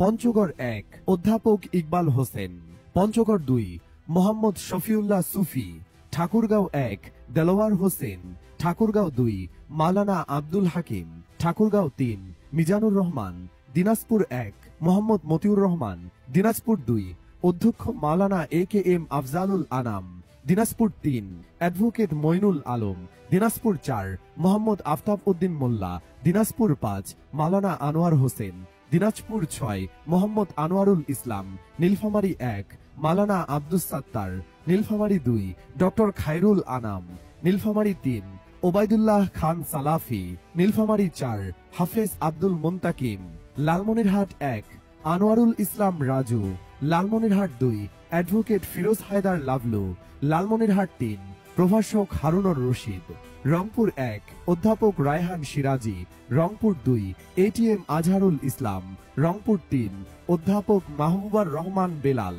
পঞ্চগড় ১ অধ্যাপক ইকবাল হোসেন। পঞ্চগড় ২ মোহাম্মদ শফিউল্লাহ সুফি। ঠাকুরগাঁও ১ দেলোয়ার হোসেন। ঠাকুরগাঁও ২ মাওলানা আব্দুল হাকিম। ঠাকুরগাঁও ৩ মিজানুর রহমান। দিনাজপুর ১ মোহাম্মদ মতিউর রহমান। দিনাজপুর ২ অধ্যক্ষ মাওলানা AKM Afzalul Anam. Dinajpur ৩ advocate Moinul Alam. Dinajpur ৪ Mohammad Aftab Uddin Molla. Dinajpur ৫ মাওলানা আনোয়ার হোসেন। দিনাজপুর ৬ মোহাম্মদ আনোয়ারুল ইসলাম। নীলফামারী ১ মাওলানা Abdus Sattar. Nilphamari ২ doctor Khairul Anam. Nilphamari ৩ Obaidullah খান সালাফি। নীলফামারী ৪ হাফেজ আব্দুল মুন্তাকিম। লালমনিরহাট ১ আনোয়ারুল ইসলাম রাজু। লালমনিরহাট ২ অ্যাডভোকেট ফিরোজ হায়দার লাভলু। লালমনিরহাট ৩ প্রভাষক হারুনুর রশিদ। রংপুর ১ অধ্যাপক রায়হান সিরাজি। রংপুর ২ ATM আজহারুল ইসলাম। রংপুর ৩ অধ্যাপক মাহবুবার রহমান বেলাল।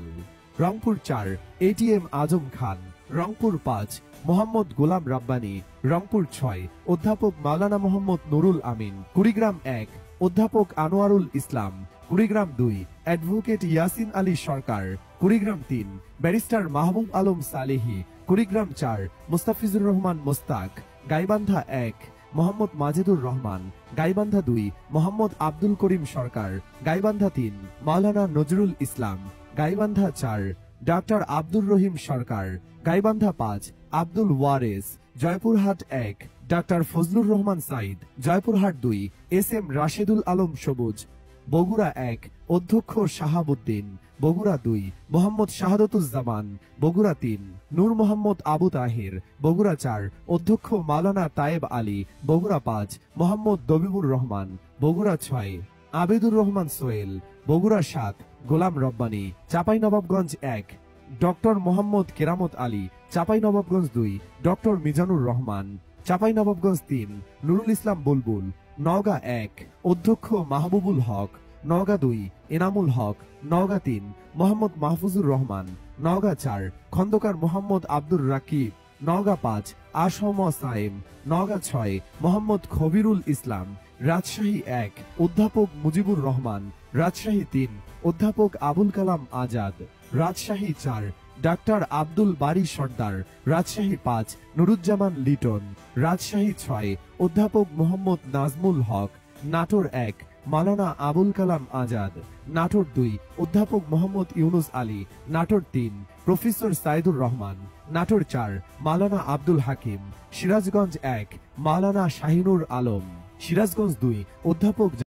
রংপুর ৪ ATM আজম খান। রংপুর ৫ মোহাম্মদ গোলাম রাব্বানী। রংপুর ৬ অধ্যাপক মাওলানা মোহাম্মদ নুরুল আমিন। কুড়িগ্রাম ১ অধ্যাপক আনোয়ারুল ইসলাম। কুড়িগ্রাম ২ অ্যাডভোকেট ইয়াসিন আলী সরকার। কুড়িগ্রাম ৩ ব্যারিস্টার মাহবুব আলম সালেহি। কুড়িগ্রাম ৪ মুস্তাফিজুর রহমান মোস্তাক। গাইবান্ধা ১ মোহাম্মদ মাজেদুর রহমান। গাইবান্ধা ২ মোহাম্মদ আব্দুল করিম সরকার। গাইবান্ধা ৩ মাওলানা নজরুল ইসলাম। গাইবান্ধা ৪ ডাক্তার আব্দুর রহিম সরকার। গাইবান্ধা ৫ আব্দুল ওয়ারেস। জয়পুরহাট ১ ডাক্তার ফজলুর রহমান সাইদ। জয়পুরহাট ২ SM রাশেদুল আলম সবুজ। বগুড়া ১ অধ্যক্ষ শাহাবুদ্দিন। বগুড়া ২ মোহাম্মদ শাহাদতুজ্জামান। বগুড়া ৩ নূর মোহাম্মদ আবু তাহির। বগুড়া ৪ অধ্যক্ষ মাওলানা তায়েব আলী। বগুড়া ৫ মোহাম্মদ দবিবুর রহমান। বগুড়া ৬ আবেদুর রহমান সোহেল। বগুড়া ৭ গোলাম রব্বানী। চাঁপাইনবাবগঞ্জ ১ ডক্টর মোহাম্মদ কেরামত আলী। চাঁপাইনবাবগঞ্জ ২ ডক্টর মিজানুর রহমান। চাঁপাইনবাবগঞ্জ ৩ নুরুল ইসলাম বুলবুল। নওগাঁ ১ অধ্যক্ষ মাহবুবুল হক। নওগাঁ ২ এনামুল হক। নওগাঁ ৩ মোহাম্মদ মাহফুজুর রহমান। নওগাঁ ৪ খন্দকার মোহাম্মদ আব্দুর রাকিব। নওগাঁ ৫ আসম সাইম। নওগাঁ ৬ মোহাম্মদ খবিরুল ইসলাম। রাজশাহী ১ অধ্যাপক মুজিবুর রহমান। রাজশাহী ৩ অধ্যাপক আবুল কালাম আজাদ। রাজশাহী ৪ ডাক্তার আব্দুল বারী সর্দার। রাজশাহী ৫ নুরুজ্জামান লিটন। রাজশাহী ৬ অধ্যাপক মোহাম্মদ নাজমুল হক। নাটোর ১ মাওলানা আবুল কালাম আজাদ। নাটোর ২ অধ্যাপক মোহাম্মদ ইউনুস আলী। নাটোর ৩ প্রফেসর সাইদুর রহমান। নাটোর ৪ মাওলানা আব্দুল হাকিম। সিরাজগঞ্জ ১ মাওলানা শাহিনুর আলম। সিরাজগঞ্জ ২ অধ্যাপক